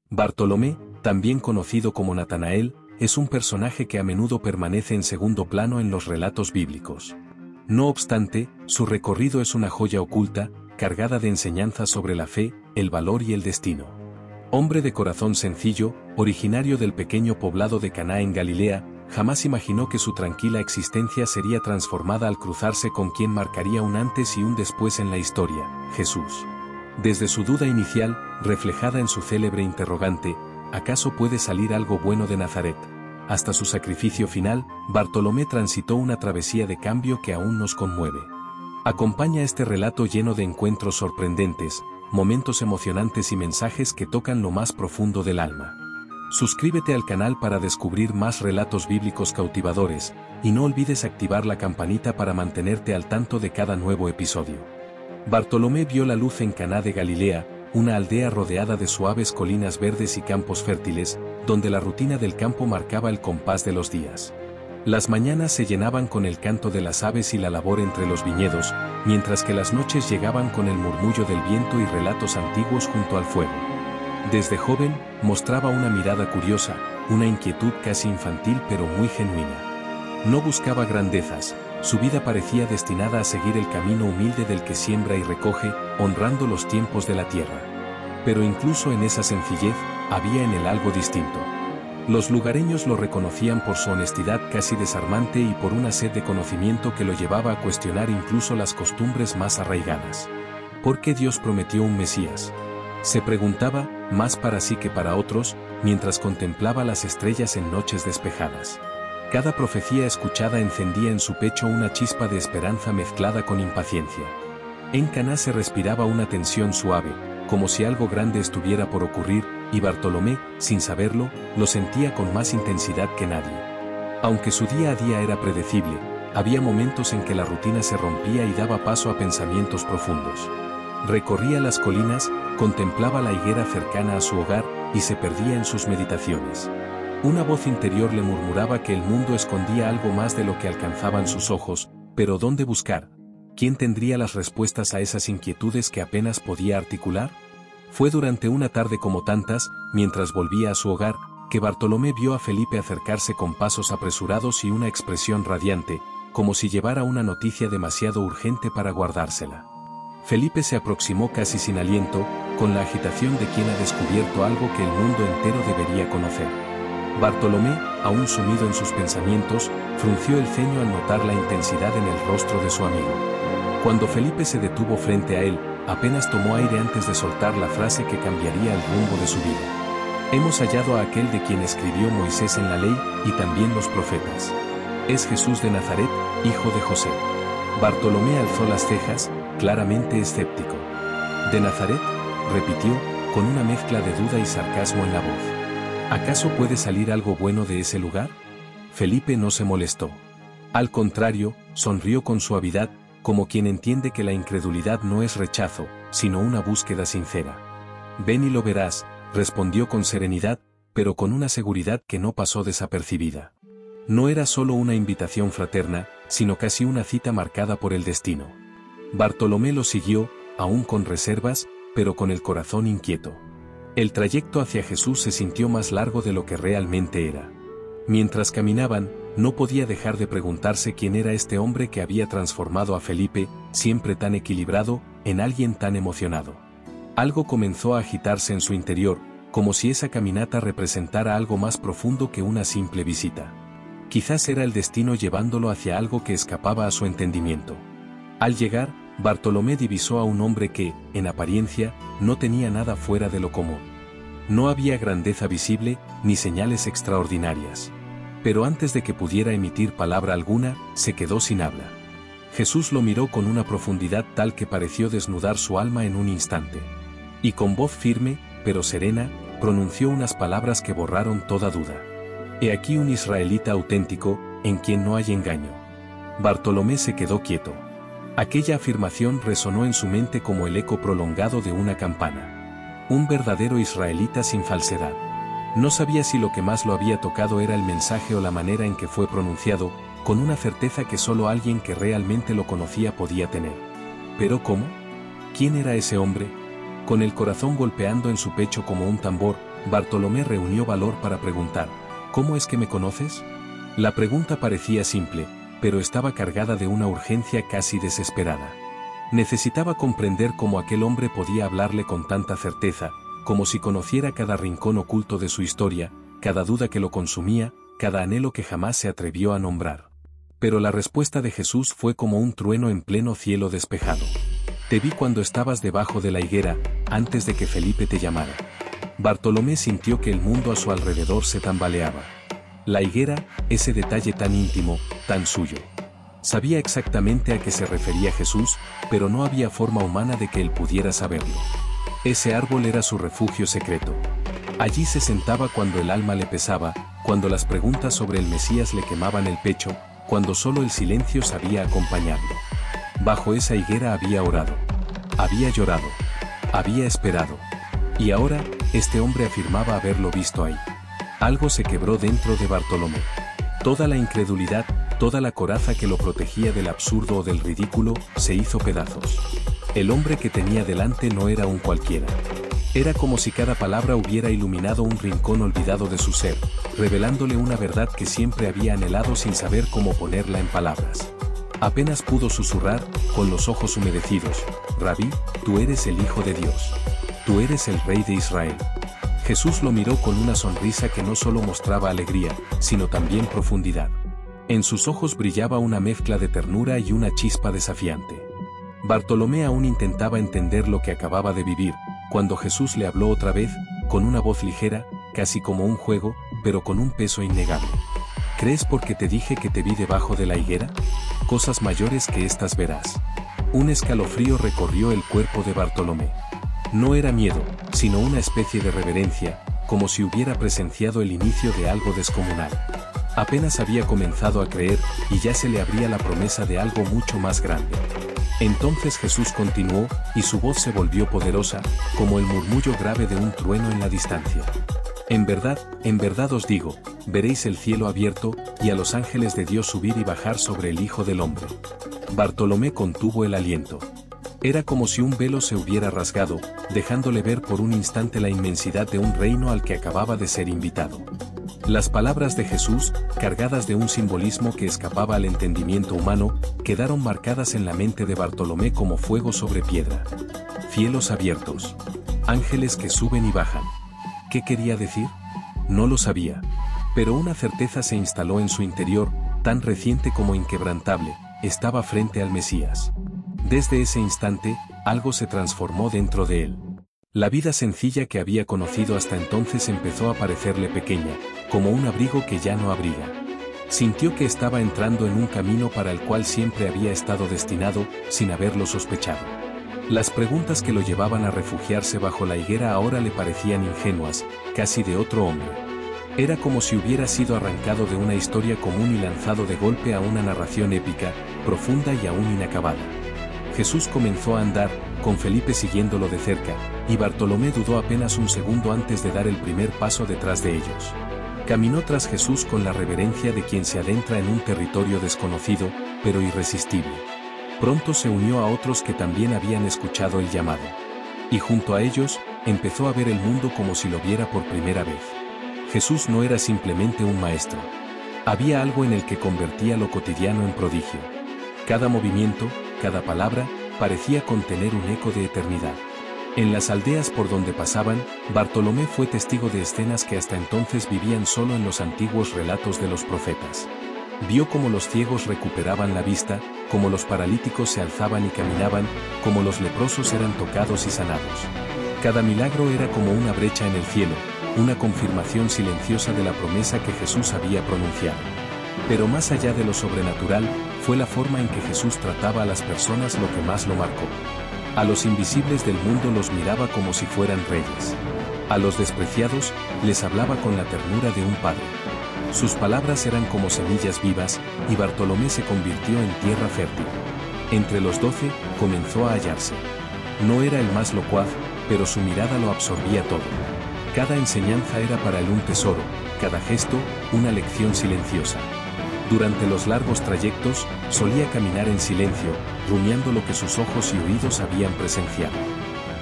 Bartolomé, también conocido como Natanael, es un personaje que a menudo permanece en segundo plano en los relatos bíblicos. No obstante, su recorrido es una joya oculta, cargada de enseñanzas sobre la fe, el valor y el destino. Hombre de corazón sencillo, originario del pequeño poblado de Caná en Galilea, jamás imaginó que su tranquila existencia sería transformada al cruzarse con quien marcaría un antes y un después en la historia, Jesús. Desde su duda inicial, reflejada en su célebre interrogante, ¿acaso puede salir algo bueno de Nazaret?, hasta su sacrificio final, Bartolomé transitó una travesía de cambio que aún nos conmueve. Acompaña este relato lleno de encuentros sorprendentes, momentos emocionantes y mensajes que tocan lo más profundo del alma. Suscríbete al canal para descubrir más relatos bíblicos cautivadores, y no olvides activar la campanita para mantenerte al tanto de cada nuevo episodio. Bartolomé vio la luz en Caná de Galilea, una aldea rodeada de suaves colinas verdes y campos fértiles, donde la rutina del campo marcaba el compás de los días. Las mañanas se llenaban con el canto de las aves y la labor entre los viñedos, mientras que las noches llegaban con el murmullo del viento y relatos antiguos junto al fuego. Desde joven, mostraba una mirada curiosa, una inquietud casi infantil pero muy genuina. No buscaba grandezas, su vida parecía destinada a seguir el camino humilde del que siembra y recoge, honrando los tiempos de la tierra. Pero incluso en esa sencillez, había en él algo distinto. Los lugareños lo reconocían por su honestidad casi desarmante y por una sed de conocimiento que lo llevaba a cuestionar incluso las costumbres más arraigadas. ¿Por qué Dios prometió un Mesías?, se preguntaba, más para sí que para otros, mientras contemplaba las estrellas en noches despejadas. Cada profecía escuchada encendía en su pecho una chispa de esperanza mezclada con impaciencia. En Caná se respiraba una tensión suave, como si algo grande estuviera por ocurrir, y Bartolomé, sin saberlo, lo sentía con más intensidad que nadie. Aunque su día a día era predecible, había momentos en que la rutina se rompía y daba paso a pensamientos profundos. Recorría las colinas, contemplaba la higuera cercana a su hogar, y se perdía en sus meditaciones. Una voz interior le murmuraba que el mundo escondía algo más de lo que alcanzaban sus ojos, pero ¿dónde buscar? ¿Quién tendría las respuestas a esas inquietudes que apenas podía articular? Fue durante una tarde como tantas, mientras volvía a su hogar, que Bartolomé vio a Felipe acercarse con pasos apresurados y una expresión radiante, como si llevara una noticia demasiado urgente para guardársela. Felipe se aproximó casi sin aliento, con la agitación de quien ha descubierto algo que el mundo entero debería conocer. Bartolomé, aún sumido en sus pensamientos, frunció el ceño al notar la intensidad en el rostro de su amigo. Cuando Felipe se detuvo frente a él, apenas tomó aire antes de soltar la frase que cambiaría el rumbo de su vida. Hemos hallado a aquel de quien escribió Moisés en la ley, y también los profetas. Es Jesús de Nazaret, hijo de José. Bartolomé alzó las cejas, claramente escéptico. ¿De Nazaret?, repitió, con una mezcla de duda y sarcasmo en la voz. ¿Acaso puede salir algo bueno de ese lugar? Felipe no se molestó. Al contrario, sonrió con suavidad, como quien entiende que la incredulidad no es rechazo, sino una búsqueda sincera. Ven y lo verás, respondió con serenidad, pero con una seguridad que no pasó desapercibida. No era solo una invitación fraterna, sino casi una cita marcada por el destino. Bartolomé lo siguió, aún con reservas, pero con el corazón inquieto. El trayecto hacia Jesús se sintió más largo de lo que realmente era. Mientras caminaban, no podía dejar de preguntarse quién era este hombre que había transformado a Felipe, siempre tan equilibrado, en alguien tan emocionado. Algo comenzó a agitarse en su interior, como si esa caminata representara algo más profundo que una simple visita. Quizás era el destino llevándolo hacia algo que escapaba a su entendimiento. Al llegar, Bartolomé divisó a un hombre que, en apariencia, no tenía nada fuera de lo común. No había grandeza visible, ni señales extraordinarias. Pero antes de que pudiera emitir palabra alguna, se quedó sin habla. Jesús lo miró con una profundidad tal que pareció desnudar su alma en un instante. Y con voz firme, pero serena, pronunció unas palabras que borraron toda duda. He aquí un israelita auténtico, en quien no hay engaño. Bartolomé se quedó quieto. Aquella afirmación resonó en su mente como el eco prolongado de una campana. Un verdadero israelita sin falsedad. No sabía si lo que más lo había tocado era el mensaje o la manera en que fue pronunciado, con una certeza que solo alguien que realmente lo conocía podía tener. ¿Pero cómo? ¿Quién era ese hombre? Con el corazón golpeando en su pecho como un tambor, Bartolomé reunió valor para preguntar, ¿cómo es que me conoces? La pregunta parecía simple, pero estaba cargada de una urgencia casi desesperada. Necesitaba comprender cómo aquel hombre podía hablarle con tanta certeza, como si conociera cada rincón oculto de su historia, cada duda que lo consumía, cada anhelo que jamás se atrevió a nombrar. Pero la respuesta de Jesús fue como un trueno en pleno cielo despejado. Te vi cuando estabas debajo de la higuera, antes de que Felipe te llamara. Bartolomé sintió que el mundo a su alrededor se tambaleaba. La higuera, ese detalle tan íntimo, tan suyo. Sabía exactamente a qué se refería Jesús, pero no había forma humana de que él pudiera saberlo. Ese árbol era su refugio secreto. Allí se sentaba cuando el alma le pesaba, cuando las preguntas sobre el Mesías le quemaban el pecho, cuando solo el silencio sabía acompañarlo. Bajo esa higuera había orado. Había llorado. Había esperado. Y ahora, este hombre afirmaba haberlo visto ahí. Algo se quebró dentro de Bartolomé. Toda la incredulidad, toda la coraza que lo protegía del absurdo o del ridículo, se hizo pedazos. El hombre que tenía delante no era un cualquiera. Era como si cada palabra hubiera iluminado un rincón olvidado de su ser, revelándole una verdad que siempre había anhelado sin saber cómo ponerla en palabras. Apenas pudo susurrar, con los ojos humedecidos, «Rabí, tú eres el Hijo de Dios. Tú eres el Rey de Israel». Jesús lo miró con una sonrisa que no solo mostraba alegría, sino también profundidad. En sus ojos brillaba una mezcla de ternura y una chispa desafiante. Bartolomé aún intentaba entender lo que acababa de vivir, cuando Jesús le habló otra vez, con una voz ligera, casi como un juego, pero con un peso innegable. ¿Crees porque te dije que te vi debajo de la higuera? Cosas mayores que estas verás. Un escalofrío recorrió el cuerpo de Bartolomé. No era miedo, sino una especie de reverencia, como si hubiera presenciado el inicio de algo descomunal. Apenas había comenzado a creer, y ya se le abría la promesa de algo mucho más grande. Entonces Jesús continuó, y su voz se volvió poderosa, como el murmullo grave de un trueno en la distancia. En verdad os digo, veréis el cielo abierto, y a los ángeles de Dios subir y bajar sobre el Hijo del Hombre. Bartolomé contuvo el aliento. Era como si un velo se hubiera rasgado, dejándole ver por un instante la inmensidad de un reino al que acababa de ser invitado. Las palabras de Jesús, cargadas de un simbolismo que escapaba al entendimiento humano, quedaron marcadas en la mente de Bartolomé como fuego sobre piedra. Cielos abiertos. Ángeles que suben y bajan. ¿Qué quería decir? No lo sabía. Pero una certeza se instaló en su interior, tan reciente como inquebrantable, estaba frente al Mesías. Desde ese instante, algo se transformó dentro de él. La vida sencilla que había conocido hasta entonces empezó a parecerle pequeña, como un abrigo que ya no abriga. Sintió que estaba entrando en un camino para el cual siempre había estado destinado, sin haberlo sospechado. Las preguntas que lo llevaban a refugiarse bajo la higuera ahora le parecían ingenuas, casi de otro hombre. Era como si hubiera sido arrancado de una historia común y lanzado de golpe a una narración épica, profunda y aún inacabada. Jesús comenzó a andar, con Felipe siguiéndolo de cerca, y Bartolomé dudó apenas un segundo antes de dar el primer paso detrás de ellos. Caminó tras Jesús con la reverencia de quien se adentra en un territorio desconocido, pero irresistible. Pronto se unió a otros que también habían escuchado el llamado. Y junto a ellos, empezó a ver el mundo como si lo viera por primera vez. Jesús no era simplemente un maestro. Había algo en el que convertía lo cotidiano en prodigio. Cada movimiento, cada palabra, parecía contener un eco de eternidad. En las aldeas por donde pasaban, Bartolomé fue testigo de escenas que hasta entonces vivían solo en los antiguos relatos de los profetas. Vio cómo los ciegos recuperaban la vista, cómo los paralíticos se alzaban y caminaban, cómo los leprosos eran tocados y sanados. Cada milagro era como una brecha en el cielo, una confirmación silenciosa de la promesa que Jesús había pronunciado. Pero más allá de lo sobrenatural, fue la forma en que Jesús trataba a las personas lo que más lo marcó. A los invisibles del mundo los miraba como si fueran reyes. A los despreciados, les hablaba con la ternura de un padre. Sus palabras eran como semillas vivas, y Bartolomé se convirtió en tierra fértil. Entre los 12, comenzó a hallarse. No era el más locuaz, pero su mirada lo absorbía todo. Cada enseñanza era para él un tesoro, cada gesto, una lección silenciosa. Durante los largos trayectos, solía caminar en silencio, rumiando lo que sus ojos y oídos habían presenciado.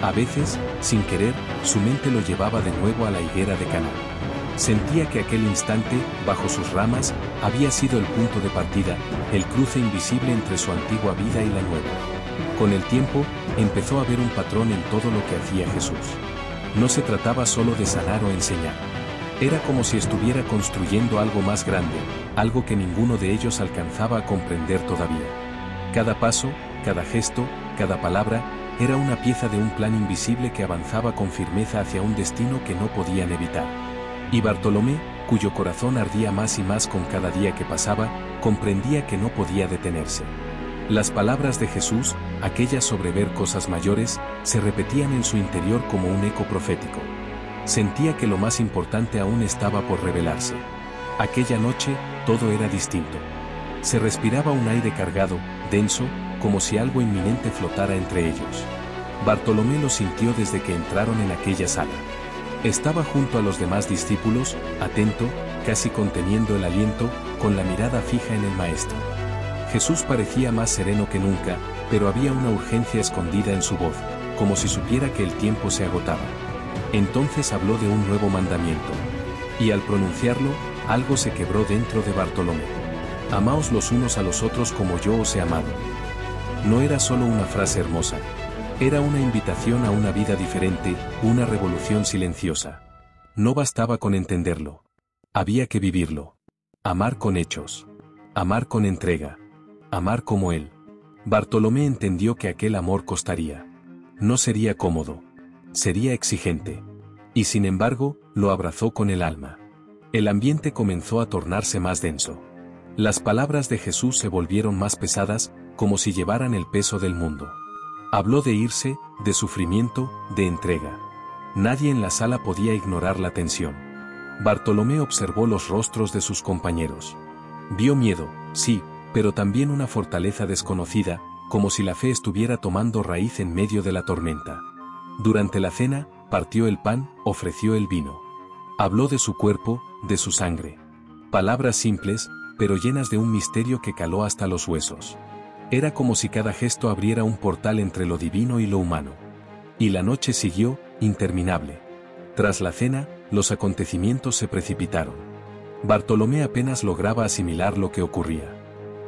A veces, sin querer, su mente lo llevaba de nuevo a la higuera de Caná. Sentía que aquel instante, bajo sus ramas, había sido el punto de partida, el cruce invisible entre su antigua vida y la nueva. Con el tiempo, empezó a ver un patrón en todo lo que hacía Jesús. No se trataba solo de sanar o enseñar. Era como si estuviera construyendo algo más grande, algo que ninguno de ellos alcanzaba a comprender todavía. Cada paso, cada gesto, cada palabra, era una pieza de un plan invisible que avanzaba con firmeza hacia un destino que no podían evitar. Y Bartolomé, cuyo corazón ardía más y más con cada día que pasaba, comprendía que no podía detenerse. Las palabras de Jesús, aquellas sobre ver cosas mayores, se repetían en su interior como un eco profético. Sentía que lo más importante aún estaba por revelarse. Aquella noche, todo era distinto. Se respiraba un aire cargado, denso, como si algo inminente flotara entre ellos. Bartolomé lo sintió desde que entraron en aquella sala. Estaba junto a los demás discípulos, atento, casi conteniendo el aliento, con la mirada fija en el Maestro. Jesús parecía más sereno que nunca, pero había una urgencia escondida en su voz, como si supiera que el tiempo se agotaba. Entonces habló de un nuevo mandamiento. Y al pronunciarlo, algo se quebró dentro de Bartolomé. Amaos los unos a los otros como yo os he amado. No era solo una frase hermosa. Era una invitación a una vida diferente, una revolución silenciosa. No bastaba con entenderlo. Había que vivirlo. Amar con hechos. Amar con entrega. Amar como él. Bartolomé entendió que aquel amor costaría. No sería cómodo. Sería exigente. Y sin embargo, lo abrazó con el alma. El ambiente comenzó a tornarse más denso. Las palabras de Jesús se volvieron más pesadas, como si llevaran el peso del mundo. Habló de irse, de sufrimiento, de entrega. Nadie en la sala podía ignorar la tensión. Bartolomé observó los rostros de sus compañeros. Vio miedo, sí, pero también una fortaleza desconocida, como si la fe estuviera tomando raíz en medio de la tormenta. Durante la cena, partió el pan, ofreció el vino. Habló de su cuerpo, de su sangre. Palabras simples, pero llenas de un misterio que caló hasta los huesos. Era como si cada gesto abriera un portal entre lo divino y lo humano. Y la noche siguió, interminable. Tras la cena, los acontecimientos se precipitaron. Bartolomé apenas lograba asimilar lo que ocurría.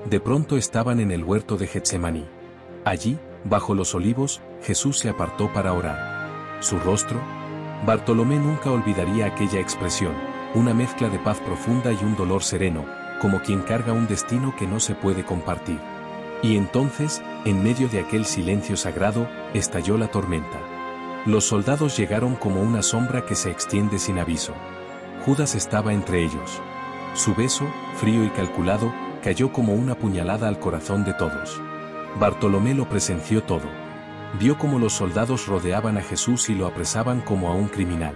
De pronto estaban en el huerto de Getsemaní. Allí, bajo los olivos, Jesús se apartó para orar. Su rostro. Bartolomé nunca olvidaría aquella expresión, una mezcla de paz profunda y un dolor sereno, como quien carga un destino que no se puede compartir. Y entonces, en medio de aquel silencio sagrado, estalló la tormenta. Los soldados llegaron como una sombra que se extiende sin aviso. Judas estaba entre ellos. Su beso, frío y calculado, cayó como una puñalada al corazón de todos. Bartolomé lo presenció todo. Vio cómo los soldados rodeaban a Jesús y lo apresaban como a un criminal.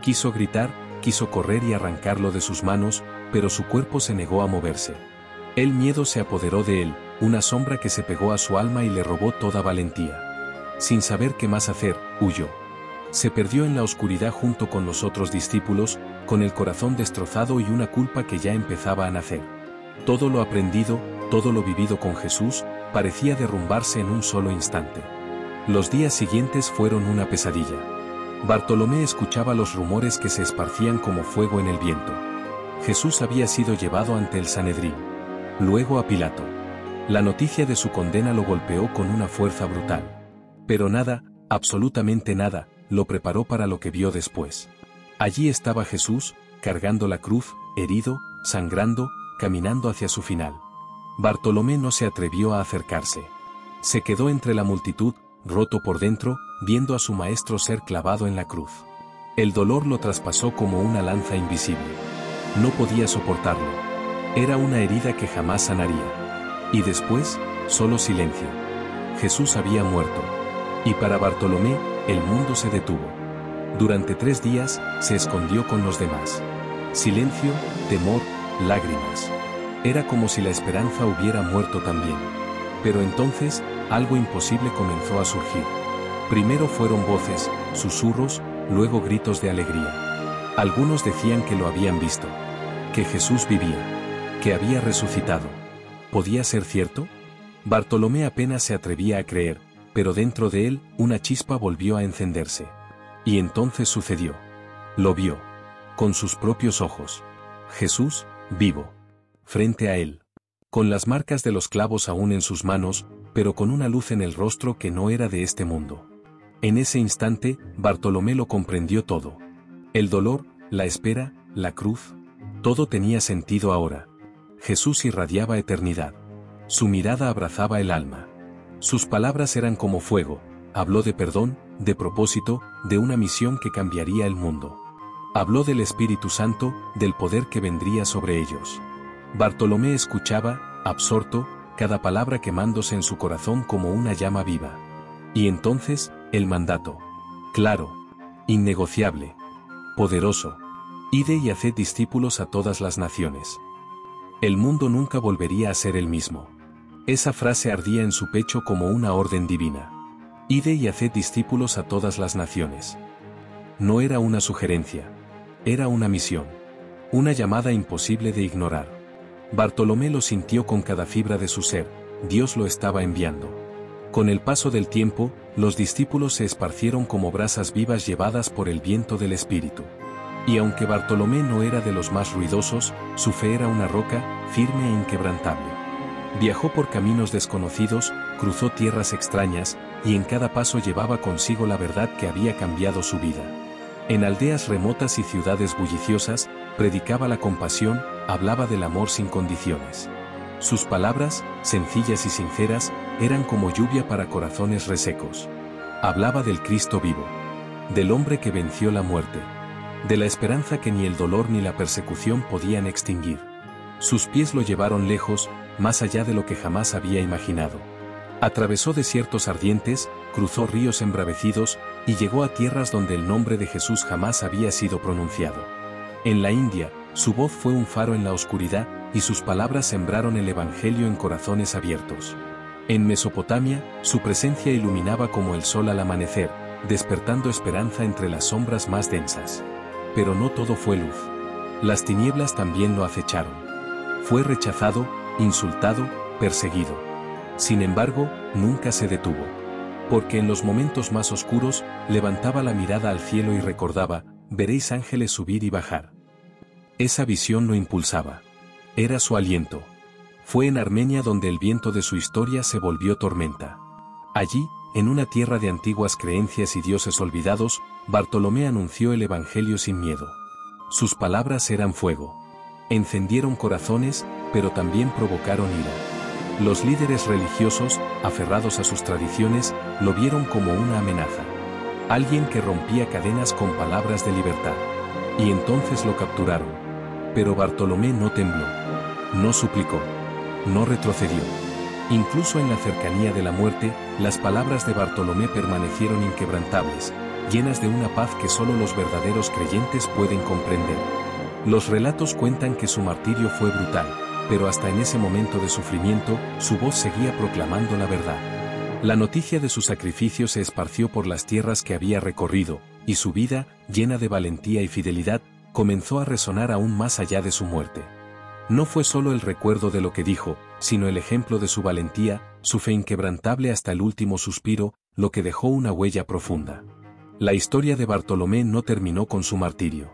Quiso gritar, quiso correr y arrancarlo de sus manos, pero su cuerpo se negó a moverse. El miedo se apoderó de él, una sombra que se pegó a su alma y le robó toda valentía. Sin saber qué más hacer, huyó. Se perdió en la oscuridad junto con los otros discípulos, con el corazón destrozado y una culpa que ya empezaba a nacer. Todo lo aprendido, todo lo vivido con Jesús, parecía derrumbarse en un solo instante. Los días siguientes fueron una pesadilla. Bartolomé escuchaba los rumores que se esparcían como fuego en el viento. Jesús había sido llevado ante el Sanedrín. Luego a Pilato. La noticia de su condena lo golpeó con una fuerza brutal. Pero nada, absolutamente nada, lo preparó para lo que vio después. Allí estaba Jesús, cargando la cruz, herido, sangrando, caminando hacia su final. Bartolomé no se atrevió a acercarse. Se quedó entre la multitud, roto por dentro, viendo a su maestro ser clavado en la cruz. El dolor lo traspasó como una lanza invisible. No podía soportarlo. Era una herida que jamás sanaría. Y después, solo silencio. Jesús había muerto. Y para Bartolomé, el mundo se detuvo. Durante 3 días, se escondió con los demás. Silencio, temor, lágrimas. Era como si la esperanza hubiera muerto también. Pero entonces, algo imposible comenzó a surgir. Primero fueron voces, susurros, luego gritos de alegría. Algunos decían que lo habían visto. Que Jesús vivía. Que había resucitado. ¿Podía ser cierto? Bartolomé apenas se atrevía a creer, pero dentro de él una chispa volvió a encenderse. Y entonces sucedió. Lo vio. Con sus propios ojos. Jesús, vivo. Frente a él. Con las marcas de los clavos aún en sus manos, pero con una luz en el rostro que no era de este mundo. En ese instante, Bartolomé lo comprendió todo. El dolor, la espera, la cruz. Todo tenía sentido ahora. Jesús irradiaba eternidad. Su mirada abrazaba el alma. Sus palabras eran como fuego. Habló de perdón, de propósito, de una misión que cambiaría el mundo. Habló del Espíritu Santo, del poder que vendría sobre ellos. Bartolomé escuchaba, absorto, cada palabra quemándose en su corazón como una llama viva. Y entonces, el mandato. Claro. Innegociable. Poderoso. Ide y haced discípulos a todas las naciones. El mundo nunca volvería a ser el mismo. Esa frase ardía en su pecho como una orden divina. Ide y haced discípulos a todas las naciones. No era una sugerencia. Era una misión. Una llamada imposible de ignorar. Bartolomé lo sintió con cada fibra de su ser. Dios lo estaba enviando. Con el paso del tiempo, los discípulos se esparcieron como brasas vivas llevadas por el viento del Espíritu. Y aunque Bartolomé no era de los más ruidosos, su fe era una roca, firme e inquebrantable. Viajó por caminos desconocidos, cruzó tierras extrañas, y en cada paso llevaba consigo la verdad que había cambiado su vida. En aldeas remotas y ciudades bulliciosas, predicaba la compasión, hablaba del amor sin condiciones. Sus palabras, sencillas y sinceras, eran como lluvia para corazones resecos. Hablaba del Cristo vivo. Del hombre que venció la muerte. De la esperanza que ni el dolor ni la persecución podían extinguir. Sus pies lo llevaron lejos, más allá de lo que jamás había imaginado. Atravesó desiertos ardientes, cruzó ríos embravecidos, y llegó a tierras donde el nombre de Jesús jamás había sido pronunciado. En la India, su voz fue un faro en la oscuridad, y sus palabras sembraron el Evangelio en corazones abiertos. En Mesopotamia, su presencia iluminaba como el sol al amanecer, despertando esperanza entre las sombras más densas. Pero no todo fue luz. Las tinieblas también lo acecharon. Fue rechazado, insultado, perseguido. Sin embargo, nunca se detuvo. Porque en los momentos más oscuros, levantaba la mirada al cielo y recordaba, veréis ángeles subir y bajar. Esa visión lo impulsaba. Era su aliento. Fue en Armenia donde el viento de su historia se volvió tormenta. Allí, en una tierra de antiguas creencias y dioses olvidados, Bartolomé anunció el Evangelio sin miedo. Sus palabras eran fuego. Encendieron corazones, pero también provocaron ira. Los líderes religiosos, aferrados a sus tradiciones, lo vieron como una amenaza. Alguien que rompía cadenas con palabras de libertad. Y entonces lo capturaron. Pero Bartolomé no tembló. No suplicó. No retrocedió. Incluso en la cercanía de la muerte, las palabras de Bartolomé permanecieron inquebrantables, llenas de una paz que solo los verdaderos creyentes pueden comprender. Los relatos cuentan que su martirio fue brutal, pero hasta en ese momento de sufrimiento, su voz seguía proclamando la verdad. La noticia de su sacrificio se esparció por las tierras que había recorrido, y su vida, llena de valentía y fidelidad, comenzó a resonar aún más allá de su muerte. No fue solo el recuerdo de lo que dijo, sino el ejemplo de su valentía, su fe inquebrantable hasta el último suspiro, lo que dejó una huella profunda. La historia de Bartolomé no terminó con su martirio.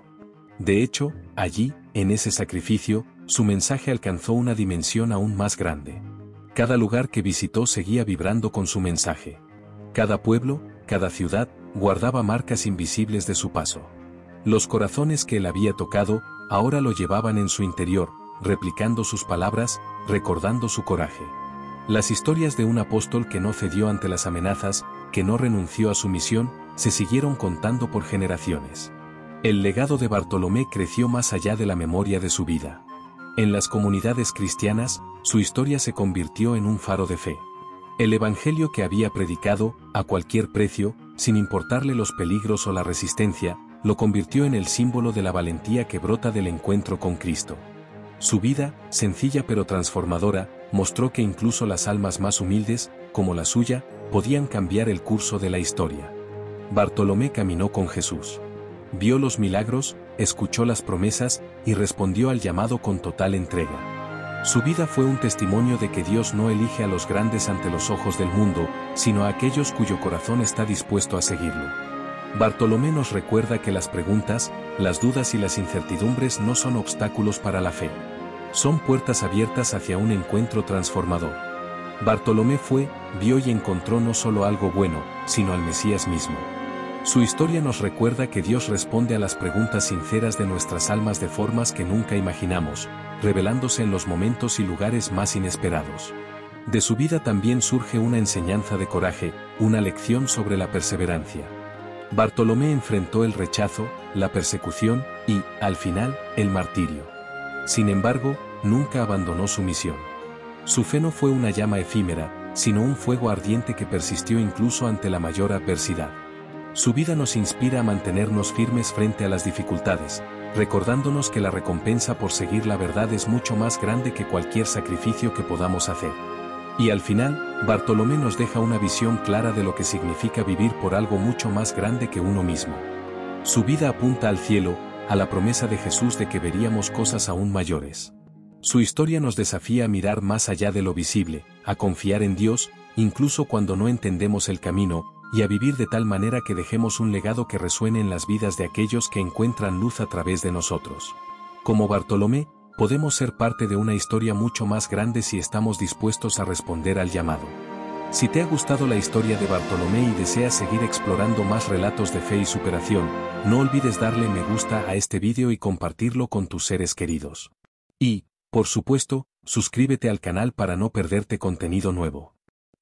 De hecho, allí, en ese sacrificio, su mensaje alcanzó una dimensión aún más grande. Cada lugar que visitó seguía vibrando con su mensaje. Cada pueblo, cada ciudad, guardaba marcas invisibles de su paso. Los corazones que él había tocado, ahora lo llevaban en su interior, replicando sus palabras, recordando su coraje. Las historias de un apóstol que no cedió ante las amenazas, que no renunció a su misión, se siguieron contando por generaciones. El legado de Bartolomé creció más allá de la memoria de su vida. En las comunidades cristianas, su historia se convirtió en un faro de fe. El evangelio que había predicado, a cualquier precio, sin importarle los peligros o la resistencia, lo convirtió en el símbolo de la valentía que brota del encuentro con Cristo. Su vida, sencilla pero transformadora, mostró que incluso las almas más humildes, como la suya, podían cambiar el curso de la historia. Bartolomé caminó con Jesús. Vio los milagros, escuchó las promesas y respondió al llamado con total entrega. Su vida fue un testimonio de que Dios no elige a los grandes ante los ojos del mundo, sino a aquellos cuyo corazón está dispuesto a seguirlo. Bartolomé nos recuerda que las preguntas, las dudas y las incertidumbres no son obstáculos para la fe. Son puertas abiertas hacia un encuentro transformador. Bartolomé fue, vio y encontró no solo algo bueno, sino al Mesías mismo. Su historia nos recuerda que Dios responde a las preguntas sinceras de nuestras almas de formas que nunca imaginamos, revelándose en los momentos y lugares más inesperados. De su vida también surge una enseñanza de coraje, una lección sobre la perseverancia. Bartolomé enfrentó el rechazo, la persecución y, al final, el martirio. Sin embargo, nunca abandonó su misión. Su fe no fue una llama efímera, sino un fuego ardiente que persistió incluso ante la mayor adversidad. Su vida nos inspira a mantenernos firmes frente a las dificultades, recordándonos que la recompensa por seguir la verdad es mucho más grande que cualquier sacrificio que podamos hacer. Y al final, Bartolomé nos deja una visión clara de lo que significa vivir por algo mucho más grande que uno mismo. Su vida apunta al cielo, a la promesa de Jesús de que veríamos cosas aún mayores. Su historia nos desafía a mirar más allá de lo visible, a confiar en Dios, incluso cuando no entendemos el camino, y a vivir de tal manera que dejemos un legado que resuene en las vidas de aquellos que encuentran luz a través de nosotros. Como Bartolomé, podemos ser parte de una historia mucho más grande si estamos dispuestos a responder al llamado. Si te ha gustado la historia de Bartolomé y deseas seguir explorando más relatos de fe y superación, no olvides darle me gusta a este vídeo y compartirlo con tus seres queridos. Y, por supuesto, suscríbete al canal para no perderte contenido nuevo.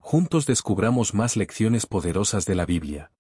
Juntos descubramos más lecciones poderosas de la Biblia.